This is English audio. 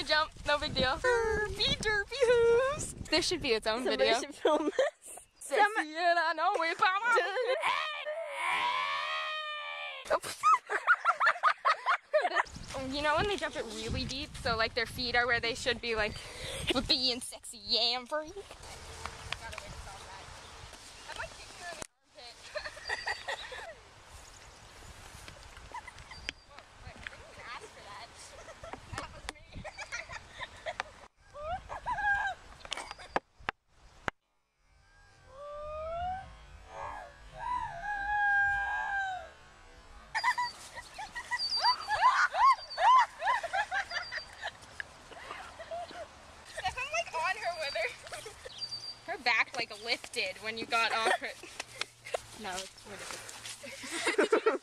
jump, no big deal. Derpy, derpy hooves. There should be its own video. Somebody should film this. Sexy and I know it, mama. You know when they jump it really deep, so like their feet are where they should be, like flippy and sexy yam free. Got a way to solve that. I might kick you in the armpit. Whoa, wait, I didn't even ask for that. That was me. Her back like lifted when you got off her. No, it's whatever.